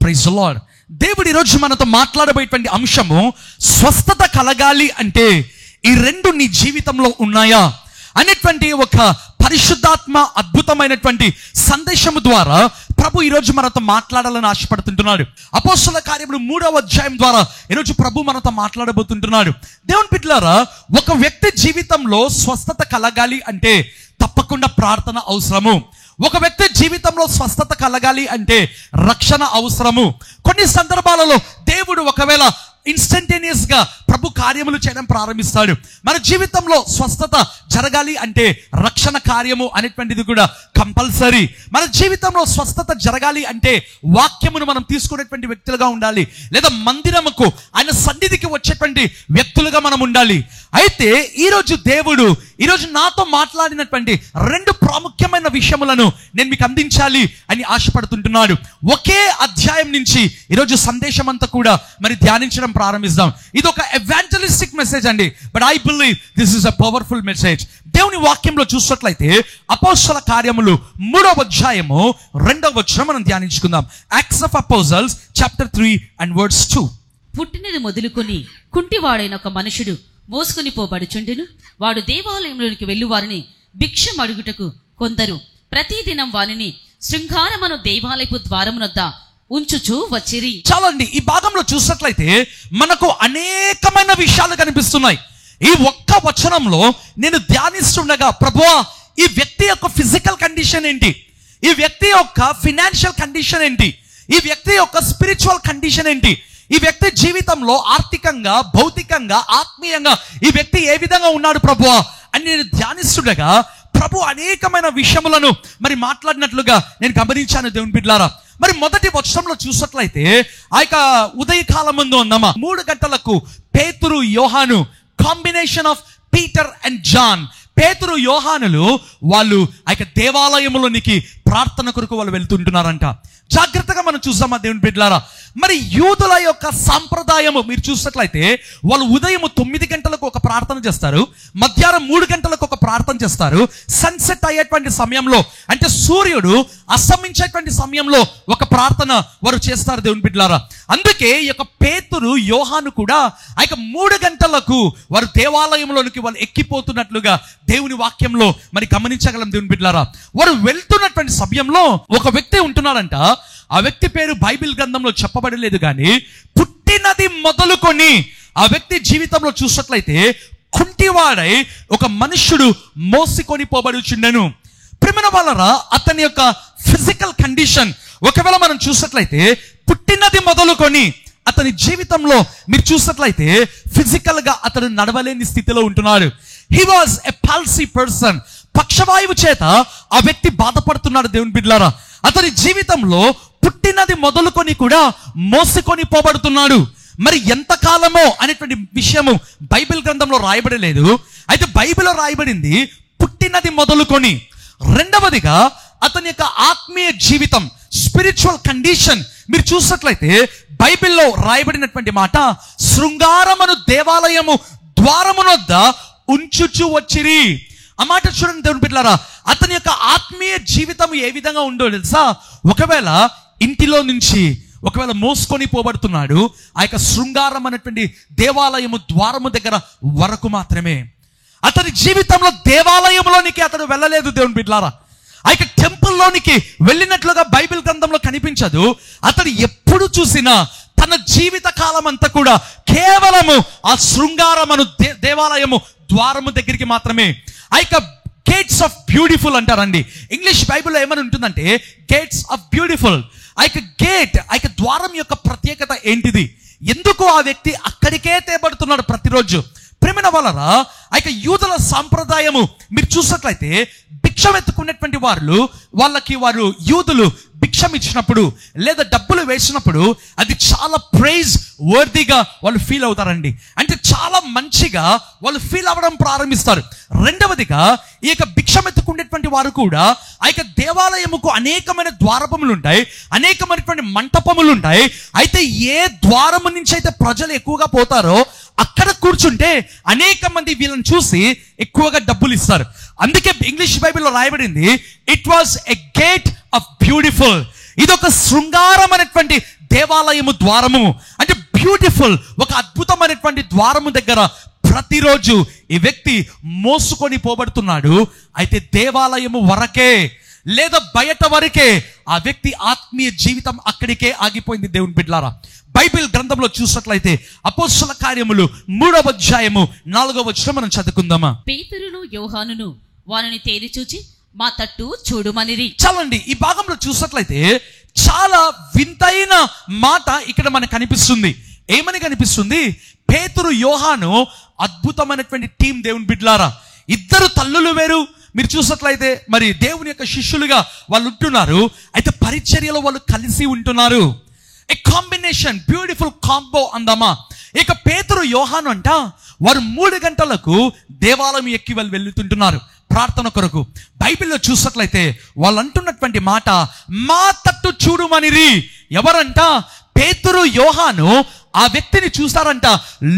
Praise the lord. దేవుడు ఈరోజు మనతో మాట్లాడబోయేటువంటి అంశము స్వస్థత కలగాలి అంటే ఈ రెండు నీ జీవితంలో ఉన్నాయా అనేటువంటి ఒక పరిశుద్ధాత్మ అద్భుతమైనటువంటి సందేశము ద్వారా ప్రభు ఈరోజు మనతో మాట్లాడాలని ఆశపడుతుంటున్నాడు. అపోస్తలుల కార్యములు 3వ అధ్యాయం ద్వారా ఈరోజు ప్రభు మనతో మాట్లాడబోతుంటున్నాడు. దేవుని బిడ్డలారా, ఒక వ్యక్తి జీవితంలో స్వస్థత కలగాలి అంటే తప్పకుండా ప్రార్థన అవసరము. ఒక వ్యక్తి జీవితంలో స్వస్థత కలగాలి అంటే రక్షణ అవసరము. కొన్ని సందర్భాలలో దేవుడు ఒకవేళ ఇన్స్టంటేనియస్ గా ప్రభు కార్యములు చేయడం ప్రారంభిస్తాడు. మన జీవితంలో స్వస్థత జరగాలి అంటే రక్షణ కార్యము అనేటువంటిది కూడా కంపల్సరీ. మన జీవితంలో స్వస్థత జరగాలి అంటే వాక్యమును మనం తీసుకునేటువంటి వ్యక్తులుగా ఉండాలి, లేదా మందిరముకు ఆయన సన్నిధికి వచ్చేటువంటి వ్యక్తులుగా మనం ఉండాలి. అయితే ఈరోజు ఈరోజు నాతో మాట్లాడినటువంటి రెండు ప్రాముఖ్యమైన విషయములను నేను మీకు అందించాలి అని ఆశపడుతుంటున్నాడు. ఒకే అధ్యాయం నుంచి ఈరోజు సందేశం అంతా కూడా మరి ధ్యానించడం ప్రారంభిస్తాం. ఇది ఒక ఎవాంజలిస్టిక్ మెసేజ్ అండి, but I believe this is a powerful message. దేవుని వాక్యంలో చూసినట్లయితే అపోస్తలుల కార్యములు 3వ అధ్యాయము 2వ వచనం మనం ధ్యానించుకుందాం. Acts of Apostles chapter 3 and verse 2. పుట్టినది మొదలుకొని కుంటివాడైన ఒక మనుషుడు మోసుకొని పోబడుచుండెను. వాడు దేవాలయంలోనికి వెళ్ళువారిని భిక్షం అడుగుటకు కొందరు ప్రతిదినం వానిని శృంగారమను దేవాలయపు ద్వారమునొద్ద ఉంచుచూ వచ్చిరి. చాలండి, ఈ భాగంలో చూసినట్లయితే మనకు అనేకమైన విషయాలు కనిపిస్తున్నాయి. ఈ ఒక్క వచనంలో నేను ధ్యానిస్తుండగా, ప్రభువా, ఈ వ్యక్తి యొక్క ఫిజికల్ కండిషన్ ఏంటి, ఈ వ్యక్తి యొక్క ఫినాన్షియల్ కండిషన్ ఏంటి, ఈ వ్యక్తి యొక్క స్పిరిచువల్ కండిషన్ ఏంటి, ఈ వ్యక్తి జీవితంలో ఆర్థికంగా, భౌతికంగా, ఆత్మీయంగా ఈ వ్యక్తి ఏ విధంగా ఉన్నాడు ప్రభువా అని నేను ధ్యానిస్తుండగా ప్రభు అనేకమైన విషయములను మరి మాట్లాడినట్లుగా నేను గమనించాను. దేవుని బిడ్డలారా, మరి మొదటి వచనంలో చూసినట్లయితే ఆ యొక్క ఉదయకాలం ముందు ఉందమ్మా 3 గంటలకు Pethuru, Yohanu, combination of Peter and John, Pethuru యోహానులు వాళ్ళు ఆ యొక్క దేవాలయంలోనికి ప్రార్థన కొరకు వాళ్ళు వెళ్తుంటున్నారంట. జాగ్రత్తగా మనం చూస్తామా దేవుని బిడ్డలారా. మరి యూదుల యొక్క సాంప్రదాయము మీరు చూసినట్లయితే వాళ్ళు ఉదయం 9 గంటలకు ఒక ప్రార్థన చేస్తారు, మధ్యాహ్నం 3 గంటలకు ఒక ప్రార్థన చేస్తారు, సన్సెట్ అయ్యేటువంటి సమయంలో అంటే సూర్యుడు అస్తమించేటువంటి సమయంలో ఒక ప్రార్థన వారు చేస్తారు దేవుని బిడ్డలారా. అందుకే ఈ యొక్క పేతురు, యోహాను కూడా ఆ యొక్క 3 గంటలకు వారు దేవాలయంలోనికి వాళ్ళు ఎక్కిపోతున్నట్లుగా దేవుని వాక్యంలో మరి గమనించగలం దేవుని బిడ్డలారా. వారు వెళ్తున్నటువంటి సమయంలో ఒక వ్యక్తి ఉంటున్నాడంట. ఆ వ్యక్తి పేరు బైబిల్ గ్రంథంలో చెప్పబడలేదు, కానీ పుట్టినది మొదలుకొని ఆ వ్యక్తి జీవితంలో చూసినట్లయితే కుంటివాడై ఒక మనుష్యుడు మోసుకొని పోబడుచుండెను. ప్రియమైన వాళ్ళరా, అతని యొక్క ఫిజికల్ కండిషన్ ఒకవేళ మనం చూసినట్లయితే పుట్టినది మొదలుకొని అతని జీవితంలో మీరు చూసినట్లయితే ఫిజికల్ గా అతను నడవలేని స్థితిలో ఉంటున్నాడు. He was a palsy person. పక్షవాయువు చేత ఆ వ్యక్తి బాధపడుతున్నాడు దేవుని బిడ్డలారా. అతని జీవితంలో పుట్టినది మొదలుకొని కూడా మోసుకొని పోబడుతున్నాడు. మరి ఎంతకాలమో అనేటువంటి విషయము బైబిల్ గ్రంథంలో రాయబడలేదు. అయితే బైబిల్లో రాయబడింది పుట్టినది మొదలుకొని. రెండవదిగా అతని యొక్క ఆత్మీయ జీవితం, స్పిరిచువల్ కండిషన్ మీరు చూసినట్లయితే బైబిల్లో రాయబడినటువంటి మాట, శృంగారమును దేవాలయము ద్వారమునొద్ద ఉంచుచు వచ్చిరి. ఆ మాట చూడండి దేవుని బిడ్డలారా. అతని యొక్క ఆత్మీయ జీవితం ఏ విధంగా ఉండో తెలుసా? ఒకవేళ ఇంటిలో నుంచి ఒకవేళ మోసుకొని పోబడుతున్నాడు, ఆ యొక్క శృంగారం అనేటువంటి దేవాలయము ద్వారము దగ్గర వరకు మాత్రమే. అతని జీవితంలో దేవాలయంలోనికి అతడు వెళ్ళలేదు దేవుని బిడ్డలారా. ఆ యొక్క టెంపుల్లోనికి వెళ్ళినట్లుగా బైబిల్ గ్రంథంలో కనిపించదు. అతడు ఎప్పుడు చూసినా తన జీవిత కాలం అంతా కూడా కేవలము ఆ శృంగారమును దేవాలయము ద్వారము దగ్గరికి మాత్రమే. ఆ యొక్క గేట్స్ ఆఫ్ బ్యూటిఫుల్ అంటారండి. ఇంగ్లీష్ బైబిల్లో ఏమని ఉంటుందంటే గేట్స్ ఆఫ్ బ్యూటిఫుల్. ఆ యొక్క గేట్, ఆ యొక్క ద్వారం యొక్క ప్రత్యేకత ఏంటిది? ఎందుకు ఆ వ్యక్తి అక్కడికే తేబడుతున్నాడు ప్రతిరోజు? ప్రేమైన వాళ్ళరా, ఆ యొక్క యూదుల సాంప్రదాయము మీరు చూసినట్లయితే భిక్షం ఎత్తుకునేటువంటి వారు యూదులు భిక్షం ఇచ్చినప్పుడు లేదా డబ్బులు వేసినప్పుడు అది చాలా ప్రైజ్ వర్తీగా వాళ్ళు ఫీల్ అవుతారండి. అంటే చాలా మంచిగా వాళ్ళు ఫీల్ అవ్వడం ప్రారంభిస్తారు. రెండవదిగా ఈ యొక్క భిక్షం ఎత్తుకునేటువంటి వారు కూడా ఆ యొక్క దేవాలయముకు అనేకమైన ద్వారములు ఉంటాయి, అనేకమైనటువంటి మంటపములు ఉంటాయి. అయితే ఏ ద్వారము నుంచి అయితే ప్రజలు ఎక్కువగా పోతారో అక్కడ కూర్చుంటే అనేక మంది వీళ్ళని చూసి ఎక్కువగా డబ్బులు ఇస్తారు. అందుకే ఇంగ్లీష్ బైబిల్లో రాయబడింది it was a gate of beautiful. ఇది ఒక శృంగారం అనేటువంటి దేవాలయము ద్వారము అంటే బ్యూటిఫుల్, ఒక అద్భుతమైనటువంటి ద్వారము దగ్గర ప్రతిరోజు ఈ వ్యక్తి మోసుకొని పోబడుతున్నాడు. అయితే దేవాలయము వరకే లేదా బయట వరకే ఆ వ్యక్తి ఆత్మీయ జీవితం అక్కడికే ఆగిపోయింది. దేవుని బిడ్డలారా, బైబిల్ గ్రంథంలో చూసినట్లయితే అపోస్తల కార్యములు 3వ అధ్యాయము 4వ వచనం మనం చదువుకుందామా. పేతురును యోహానును వారిని తేరి చూచి మా తట్టు చూడుమనిరి. చాలండి, ఈ భాగంలో చూసినట్లయితే చాలా వింతైన మాట ఇక్కడ మనకు కనిపిస్తుంది. ఏమని కనిపిస్తుంది? పేతురు యోహాను అద్భుతమైనటువంటి టీం. దేవుని బిడ్డలారా, ఇద్దరు తల్లులు వేరు. మీరు చూసినట్లయితే మరి దేవుని యొక్క శిష్యులుగా వాళ్ళు ఉంటున్నారు. అయితే పరిచర్యలో వాళ్ళు కలిసి ఉంటున్నారు. ఏ కాంబినేషన్, బ్యూటిఫుల్ కాంబో అందామా. ఇక పేతురు యోహాను అంట వారు 3 గంటలకు దేవాలయం ఎక్కి వాళ్ళు వెళ్తుంటున్నారు ప్రార్థన కొరకు. బైబిల్లో చూసినట్లయితే వాళ్ళు అంటున్నటువంటి మాట మా తట్టు చూడుమనిరి. ఎవరంట? పేతురు యోహాను ఆ వ్యక్తిని చూస్తారంట.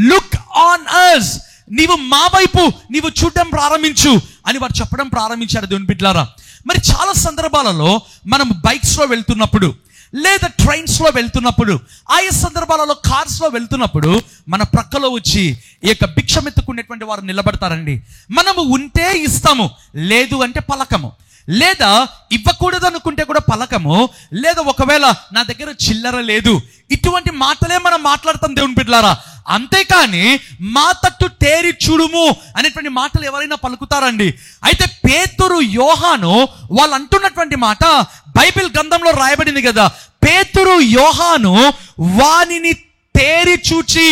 లుక్ ఆన్ అస్, నీవు మా వైపు నీవు చూడడం ప్రారంభించు అని వారు చెప్పడం ప్రారంభించారు. దేవుని బిడ్డలారా, మరి చాలా సందర్భాలలో మనం బైక్స్ లో వెళ్తున్నప్పుడు లేదా ట్రైన్స్ లో వెళ్తున్నప్పుడు, ఆయా సందర్భాలలో కార్స్ లో వెళ్తున్నప్పుడు మన ప్రక్కలో వచ్చి ఈ యొక్క భిక్షమెత్తుకునేటువంటి వారు నిలబడతారండి. మనము ఉంటే ఇస్తాము, లేదు అంటే పలకము, లేదా ఇవ్వకూడదు అనుకుంటే కూడా పలకము, లేదా ఒకవేళ నా దగ్గర చిల్లర లేదు, ఇటువంటి మాటలే మనం మాట్లాడతాం. దేవుని బిడ్డలారా, అంతేకాని మా తట్టు తేరి చూడుము అనేటువంటి మాటలు ఎవరైనా పలుకుతారండి? అయితే పేతురు యోహాను వాళ్ళు అంటున్నటువంటి మాట బైబిల్ గ్రంథంలో రాయబడింది కదా, పేతురు యోహాను వానిని తేరి చూచి,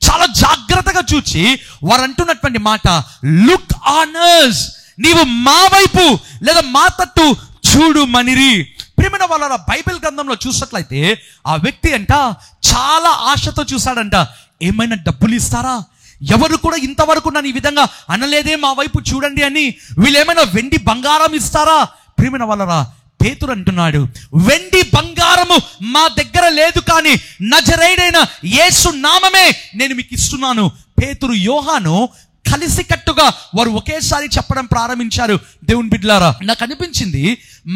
చాలా జాగ్రత్తగా చూచి వారు అంటున్నటువంటి మాట లుక్ ఆన్ us, నీవు మా వైపు లేదా మా తట్టు చూడు మనిరి. ప్రియమైన వాళ్ళ బైబిల్ గ్రంథంలో చూసినట్లయితే ఆ వ్యక్తి అంట చాలా ఆశతో చూశాడంట. ఏమైనా డబ్బులు ఇస్తారా? ఎవరు కూడా ఇంతవరకు నన్ను ఈ విధంగా అనలేదే, మా వైపు చూడండి అని. వీళ్ళు ఏమైనా వెండి బంగారం ఇస్తారా? ప్రియమైన వాళ్ళరా, పేతురు అంటున్నాడు వెండి బంగారము మా దగ్గర లేదు, కానీ నజరేయుడైన యేసు నామమే నేను మీకు ఇస్తున్నాను. పేతురు యోహాను కలిసికట్టుగా వారు ఒకేసారి చెప్పడం ప్రారంభించారు. దేవుని బిడ్డలారా, నాకు అనిపించింది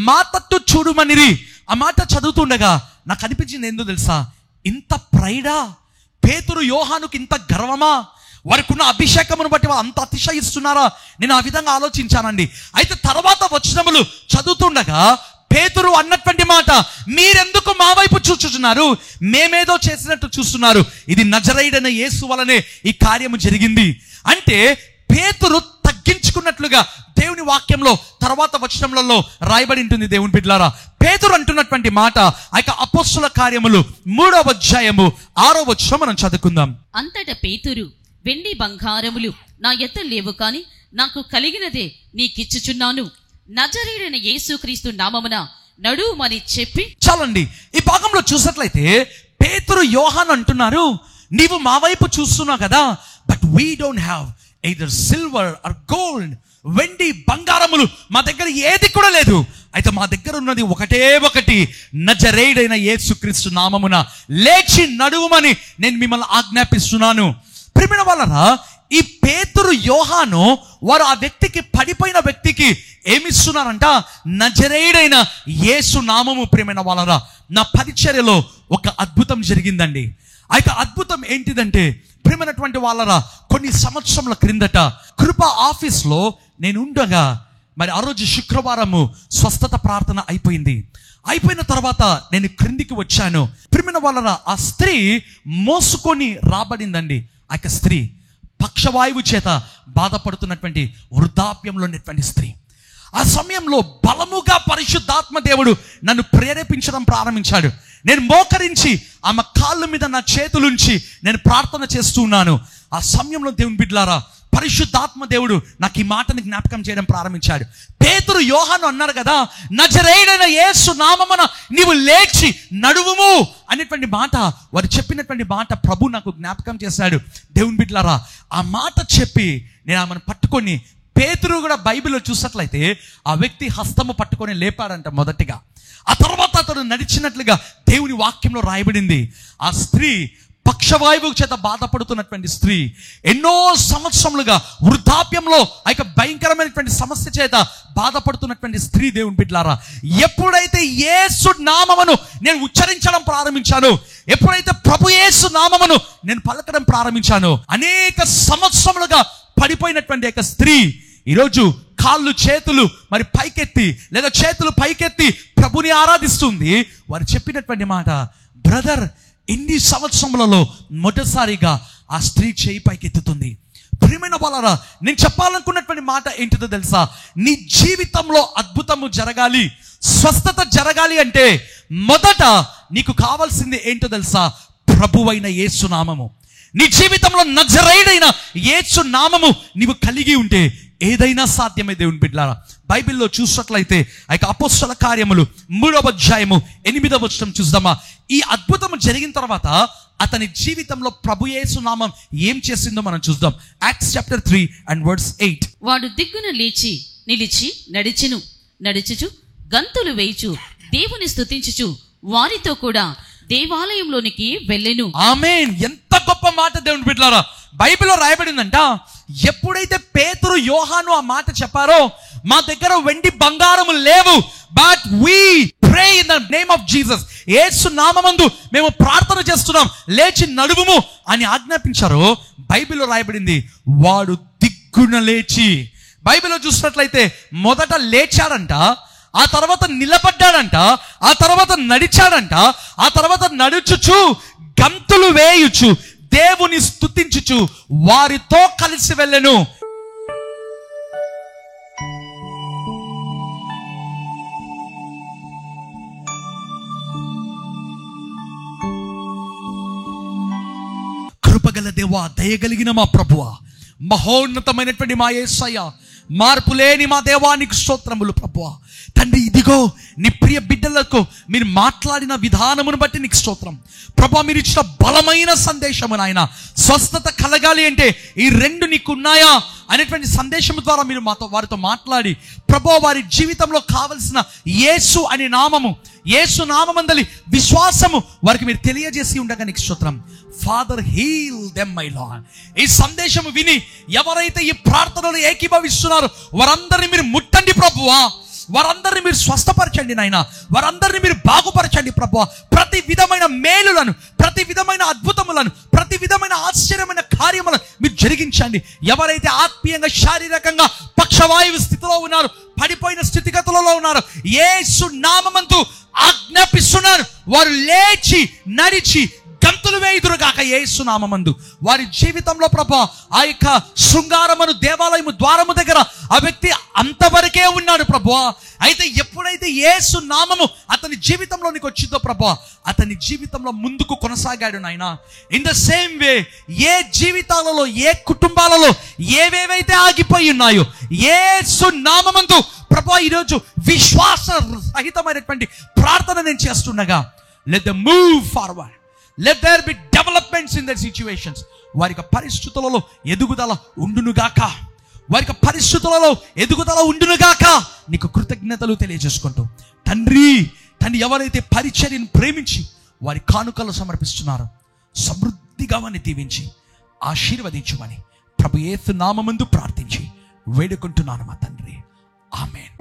మా తట్టు చూడుమనిరి. ఆ మాట చదువుతుండగా నాకు అనిపించింది ఏందో తెలుసా, ఇంత ప్రైడా? పేతురు యోహానుకి ఇంత గర్వమా? వారికి ఉన్న అభిషేకమును బట్టి వాళ్ళు అంత అతిశయిస్తున్నారా? నేను ఆ విధంగా ఆలోచించానండి. అయితే తర్వాత వచనములు చదువుతుండగా పేతురు అన్నటువంటి మాట, మీరెందుకు మా వైపు చూచుచున్నారు? మేమేదో చేసినట్టు చూస్తున్నారు. ఇది నజరేయుడైన యేసు వలనే ఈ కార్యము జరిగింది అంటే పేతురు తగ్గించుకున్నట్లుగా దేవుని వాక్యంలో తర్వాత వచనములలో రాయబడి ఉంటుంది. దేవుని బిడ్డలారా, పేతురు అంటున్నటువంటి మాట ఆ అపోస్తల కార్యములు 3వ అధ్యాయము 6వ వచనం మనం చదువుకుందాం. అంతటా పేతురు, వెండి బంగారములు నా ఎద్ద లేవు, కానీ నాకు కలిగినదే నీకిచ్చుచున్నాను. నజరేయుడైన యేసుక్రీస్తు నామమున నడువుమని చెప్పి. చాలండి, ఈ భాగంలో చూసినట్లయితే పేతురు యోహాను అంటున్నారు, నీవు మా వైపు చూస్తున్నావు కదా, but we don't have either silver or gold. వెండి బంగారములు మా దగ్గర ఏది కూడా లేదు. అయితే మా దగ్గర ఉన్నది ఒకటే ఒకటి, నజరేయుడైన యేసుక్రీస్తు నామమున లేచి నడువుమని నేను మిమ్మల్ని ఆజ్ఞాపిస్తున్నాను. ప్రియమైన వాళ్ళరా, ఈ పేతురు యోహాను వారు ఆ వ్యక్తికి, పడిపోయిన వ్యక్తికి ఏమిస్తున్నారంట? నజరేయుడైన యేసు నామము. ప్రియమైన వాళ్ళరా, నా పరిచర్యలో ఒక అద్భుతం జరిగిందండి. ఆ యొక్క అద్భుతం ఏంటిదంటే, ప్రియమైనటువంటి వాళ్ళరా, కొన్ని సంవత్సరముల క్రిందట కృప ఆఫీస్లో నేను ఉండగా మరి ఆ రోజు శుక్రవారము స్వస్థత ప్రార్థన అయిపోయింది. అయిపోయిన తర్వాత నేను క్రిందికి వచ్చాను. ప్రియమైన వాళ్ళరా, ఆ స్త్రీ మోసుకొని రాబడిందండి. ఆ యొక్క స్త్రీ పక్షవాయువు చేత బాధపడుతున్నటువంటి వృద్ధాప్యంలో ఉన్నటువంటి స్త్రీ. ఆ సమయంలో బలముగా పరిశుద్ధాత్మ దేవుడు నన్ను ప్రేరేపించడం ప్రారంభించాడు. నేను మోకరించి ఆమె కాళ్ళ మీద నా చేతులుంచి నేను ప్రార్థన చేస్తూ ఉన్నాను. ఆ సమయంలో దేవుని బిడ్డలారా, పరిశుద్ధాత్మ దేవుడు నాకు ఈ మాటని జ్ఞాపకం చేయడం ప్రారంభించాడు. పేతురు యోహాను అన్నారు కదా, నజరేయుడైన యేసు నామమున నీవు లేచి నడువుము అనేటువంటి మాట, వారు చెప్పినటువంటి మాట ప్రభు నాకు జ్ఞాపకం చేశాడు. దేవుని బిడ్డలారా, ఆ మాట చెప్పి నేను ఆమెను పట్టుకొని, పేతురు కూడా బైబిల్లో చూసినట్లయితే ఆ వ్యక్తి హస్తము పట్టుకొని లేపాడంట మొదటిగా. ఆ తర్వాత అతడు నడిచినట్లుగా దేవుని వాక్యంలో రాయబడింది. ఆ స్త్రీ పక్షవాయువు చేత బాధపడుతున్నటువంటి స్త్రీ, ఎన్నో సంవత్సరములుగా వృద్ధాప్యంలో ఆ యొక్క భయంకరమైనటువంటి సమస్య చేత బాధపడుతున్నటువంటి స్త్రీ, దేవుని బిడ్డలారా, ఎప్పుడైతే యేసు నామమును నేను ఉచ్చరించడం ప్రారంభించాను, ఎప్పుడైతే ప్రభు యేసు నామమును నేను పలకడం ప్రారంభించాను, అనేక సంవత్సరములుగా పడిపోయినటువంటి యొక్క స్త్రీ ఈరోజు కాళ్ళు చేతులు మరి పైకెత్తి, లేదా చేతులు పైకెత్తి ప్రభుని ఆరాధిస్తుంది. వారు చెప్పినటువంటి మాట, బ్రదర్, ఎన్ని సంవత్సరములలో మొదటిసారిగా ఆ స్త్రీ చేయి పైకెత్తుతుంది. ప్రియమైన వాళ్ళారా, నేను చెప్పాలనుకున్నటువంటి మాట ఏంటిదో తెలుసా? నీ జీవితంలో అద్భుతము జరగాలి, స్వస్థత జరగాలి అంటే మొదట నీకు కావాల్సింది ఏంటో తెలుసా? ప్రభువైన యేసు నామము. నీ జీవితంలో నజరేయుడైన యేసు నామము నీవు కలిగి ఉంటే ఏదైనా సాధ్యమే, దేవుని బిడ్డలారా. బైబిల్లో చూసినట్లయితే ఆ యొక్క అపోస్తల కార్యములు 3వ అధ్యాయము 8వ వచనం చూద్దామా. ఈ అద్భుతం జరిగిన తర్వాత అతని జీవితంలో ప్రభు యేసు నామం ఏం చేసిందో మనం చూద్దాం. Acts chapter 3 and verse 8. వాడు దిగ్గున లేచి నిలిచి నడుచుచు గంతులు వేయుచు దేవుని స్తుతించుచు వారితో కూడా దేవాలయంలోనికి వెళ్ళెను. ఆమేన్. ఎంత గొప్ప మాట దేవుని బిడ్డలారా. బైబిల్లో రాయబడిందంట, ఎప్పుడైతే పేతురు యోహాను ఆ మాట చెప్పారో, మా దగ్గర వెండి బంగారము లేవు, but we pray in the name of Jesus, యేసు నామమందు మేము ప్రార్థన చేస్తున్నాం, లేచి నడువుము అని ఆజ్ఞాపించారో, బైబిల్లో రాయబడింది వాడు దిగ్గున లేచి. బైబిల్లో చూసినట్లయితే మొదట లేచాడంట, ఆ తర్వాత నిలబడ్డాడంట, ఆ తర్వాత నడిచాడంట, ఆ తర్వాత నడుచుచు గంతులు వేయుచు దేవుని స్తుతించుచు వారితో కలిసి వెళ్ళెను. కృపగల దేవా, దయగలిగిన మా ప్రభువా, మహోన్నతమైనటువంటి మా యేసయ్య, మార్పు లేని మా దేవానికి స్తోత్రములు ప్రభువా. తండ్రి, ఇదిగో నీ ప్రియ బిడ్డలకు మీరు మాట్లాడిన విధానమును బట్టి నీకు స్తోత్రం ప్రభువా. మీరు ఇచ్చిన బలమైన సందేశము నాయన, స్వస్థత కలగాలి అంటే ఈ రెండు నీకున్నాయా అనేటువంటి సందేశము ద్వారా మీరు వారితో మాట్లాడి ప్రభువా, వారి జీవితంలో కావలసిన యేసు అనే నామము, యేసు నామమందలి విశ్వాసము వారికి మీరు తెలియజేసి ఉండగా నీకు స్తోత్రం. Father, heal them my lord. ఈ సందేశము విని ఎవరైతే ఈ ప్రార్థనలు ఏకీభవిస్తున్నారో వారందరినీ మీరు ముట్టండి ప్రభువా, వారందరినీ మీరు స్వస్థపరచండి నాయన, వారందరినీ మీరు బాగుపరచండి ప్రభువా. ప్రతి విధమైన మేలులను, ప్రతి విధమైన అద్భుతములను, ప్రతి విధమైన ఆశ్చర్యమైన కార్యములను మీరు జరిగించండి. ఎవరైతే ఆత్మీయంగా, శారీరకంగా పక్షవాయువు స్థితిలో ఉన్నారు, పడిపోయిన స్థితిగతులలో ఉన్నారు, యేసు నామమందు ఆజ్ఞాపిస్తున్నాను, వారు లేచి నడిచి గంతులు వేయుదురుగాక యేసు నామమందు. వారి జీవితంలో ప్రభువా ఆ యొక్క శృంగారమును దేవాలయము ద్వారము దగ్గర ఆ వ్యక్తి అంతవరకే ఉన్నాడు ప్రభువా. అయితే ఎప్పుడైతే యేసు నామము అతని జీవితంలోనికి వచ్చిందో ప్రభువా, అతని జీవితంలో ముందుకు కొనసాగాడు నాయన. ఇన్ ద సేమ్ వే ఏ జీవితాలలో, ఏ కుటుంబాలలో ఏవేవైతే ఆగిపోయి ఉన్నాయో యేసు నామమందు ప్రభువా, ఈరోజు విశ్వాస రహితమైనటువంటి ప్రార్థన నేను చేస్తుండగా, let them move forward, let there be developments in that situations. వారికి పరిస్థితులలో ఎదుగుదల ఉండునుగాక, వారికి పరిస్థితులలో ఎదుగుదల ఉండునుగాక. నీకు కృతజ్ఞతలు తెలియజేసుకుంటూ తండ్రి, ఎవరైతే పరిచర్యను ప్రేమించి వారి కానుకలు సమర్పిస్తున్నారో సమృద్ధిగా వారిని దీవించి ఆశీర్వదించుమని ప్రభు యేసు నామమందు ప్రార్థించి వేడుకుంటున్నాను మా తండ్రి. ఆమేన్.